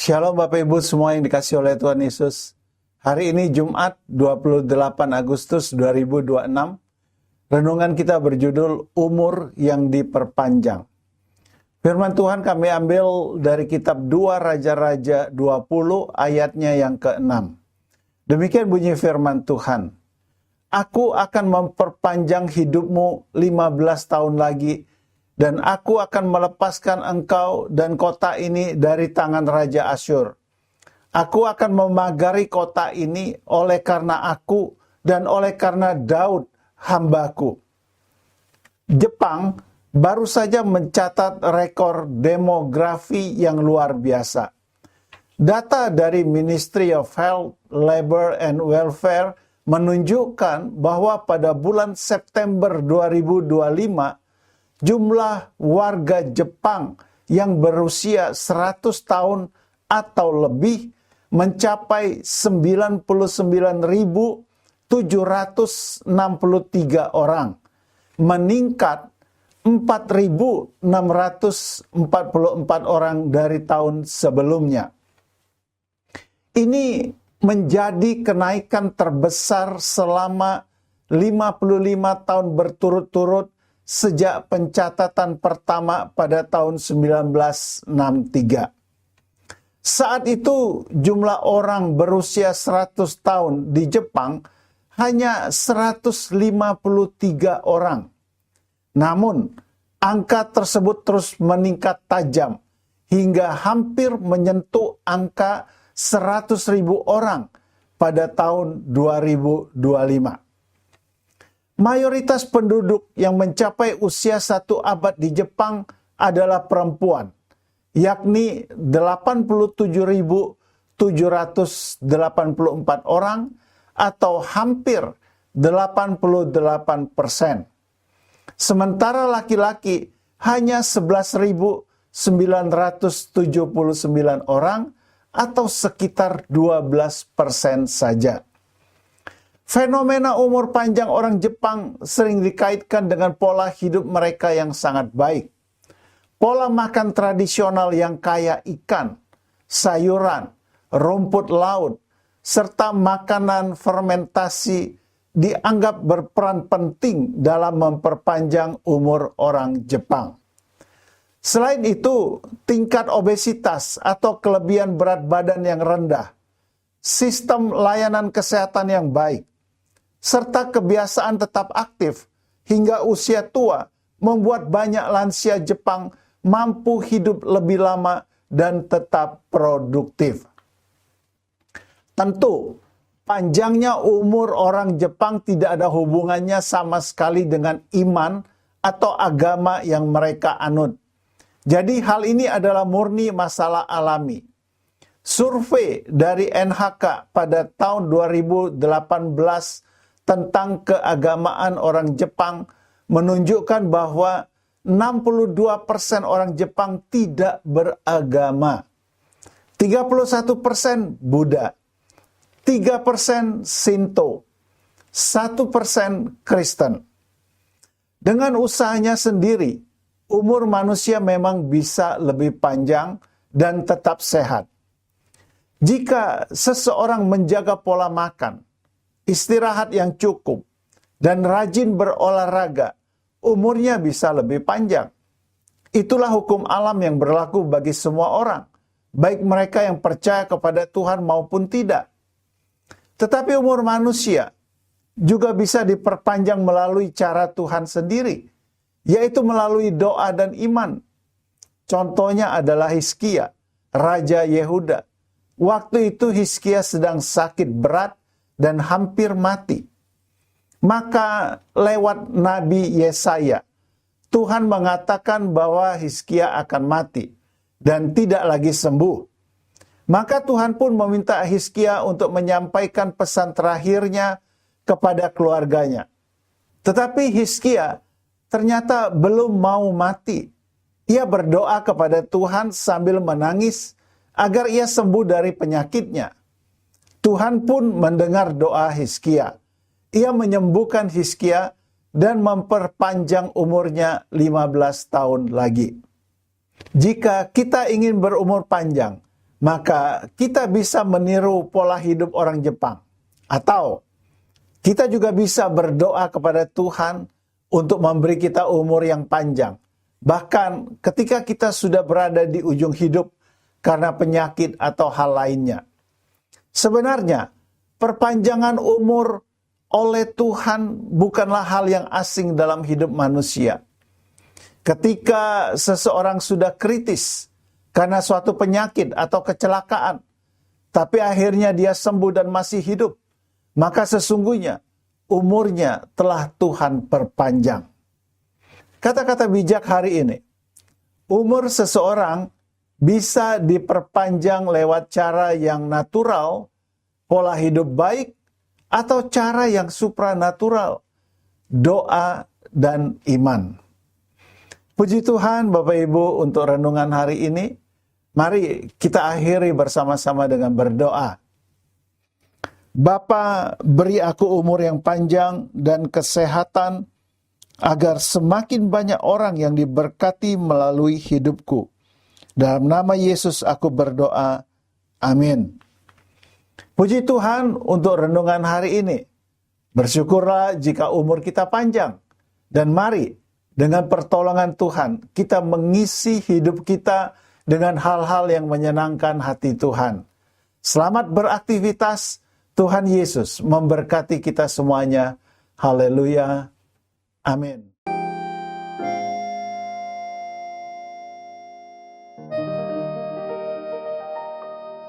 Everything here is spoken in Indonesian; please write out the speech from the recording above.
Shalom Bapak Ibu semua yang dikasih oleh Tuhan Yesus. Hari ini Jumat 28 Agustus 2026. Renungan kita berjudul Umur yang Diperpanjang. Firman Tuhan kami ambil dari kitab 2 Raja-Raja 20 ayatnya yang ke-6. Demikian bunyi firman Tuhan. Aku akan memperpanjang hidupmu 15 tahun lagi, dan aku akan melepaskan engkau dan kota ini dari tangan Raja Asyur. Aku akan memagari kota ini oleh karena aku dan oleh karena Daud hambaku. Jepang baru saja mencatat rekor demografi yang luar biasa. Data dari Ministry of Health, Labor and Welfare menunjukkan bahwa pada bulan September 2025, jumlah warga Jepang yang berusia 100 tahun atau lebih mencapai 99.763 orang, meningkat 4.644 orang dari tahun sebelumnya. Ini menjadi kenaikan terbesar selama 55 tahun berturut-turut sejak pencatatan pertama pada tahun 1963. Saat itu jumlah orang berusia 100 tahun di Jepang hanya 153 orang. Namun, angka tersebut terus meningkat tajam hingga hampir menyentuh angka 100.000 orang pada tahun 2025. Mayoritas penduduk yang mencapai usia 1 abad di Jepang adalah perempuan, yakni 87.784 orang atau hampir 88%. Sementara laki-laki hanya 11.979 orang atau sekitar 12% saja. Fenomena umur panjang orang Jepang sering dikaitkan dengan pola hidup mereka yang sangat baik. Pola makan tradisional yang kaya ikan, sayuran, rumput laut, serta makanan fermentasi dianggap berperan penting dalam memperpanjang umur orang Jepang. Selain itu, tingkat obesitas atau kelebihan berat badan yang rendah, sistem layanan kesehatan yang baik, serta kebiasaan tetap aktif hingga usia tua membuat banyak lansia Jepang mampu hidup lebih lama dan tetap produktif. Tentu, panjangnya umur orang Jepang tidak ada hubungannya sama sekali dengan iman atau agama yang mereka anut. Jadi hal ini adalah murni masalah alami. Survei dari NHK pada tahun 2018 tentang keagamaan orang Jepang menunjukkan bahwa 62% orang Jepang tidak beragama. 31% Buddha, 3% Shinto, 1% Kristen. Dengan usahanya sendiri, umur manusia memang bisa lebih panjang dan tetap sehat. Jika seseorang menjaga pola makan, istirahat yang cukup, dan rajin berolahraga, umurnya bisa lebih panjang. Itulah hukum alam yang berlaku bagi semua orang, baik mereka yang percaya kepada Tuhan maupun tidak. Tetapi umur manusia juga bisa diperpanjang melalui cara Tuhan sendiri, yaitu melalui doa dan iman. Contohnya adalah Hizkia, Raja Yehuda. Waktu itu Hizkia sedang sakit berat dan hampir mati. Maka lewat Nabi Yesaya, Tuhan mengatakan bahwa Hizkia akan mati dan tidak lagi sembuh. Maka Tuhan pun meminta Hizkia untuk menyampaikan pesan terakhirnya kepada keluarganya. Tetapi Hizkia ternyata belum mau mati. Ia berdoa kepada Tuhan sambil menangis agar ia sembuh dari penyakitnya. Tuhan pun mendengar doa Hizkia. Ia menyembuhkan Hizkia dan memperpanjang umurnya 15 tahun lagi. Jika kita ingin berumur panjang, maka kita bisa meniru pola hidup orang Jepang. Atau kita juga bisa berdoa kepada Tuhan untuk memberi kita umur yang panjang. Bahkan ketika kita sudah berada di ujung hidup karena penyakit atau hal lainnya. Sebenarnya, perpanjangan umur oleh Tuhan bukanlah hal yang asing dalam hidup manusia. Ketika seseorang sudah kritis karena suatu penyakit atau kecelakaan, tapi akhirnya dia sembuh dan masih hidup, maka sesungguhnya umurnya telah Tuhan perpanjang. Kata-kata bijak hari ini, umur seseorang bisa diperpanjang lewat cara yang natural, pola hidup baik, atau cara yang supranatural, doa dan iman. Puji Tuhan Bapak Ibu untuk renungan hari ini. Mari kita akhiri bersama-sama dengan berdoa. Bapa, beri aku umur yang panjang dan kesehatan, agar semakin banyak orang yang diberkati melalui hidupku. Dalam nama Yesus aku berdoa. Amin. Puji Tuhan untuk renungan hari ini. Bersyukurlah jika umur kita panjang. Dan mari dengan pertolongan Tuhan kita mengisi hidup kita dengan hal-hal yang menyenangkan hati Tuhan. Selamat beraktivitas. Tuhan Yesus memberkati kita semuanya. Haleluya. Amin.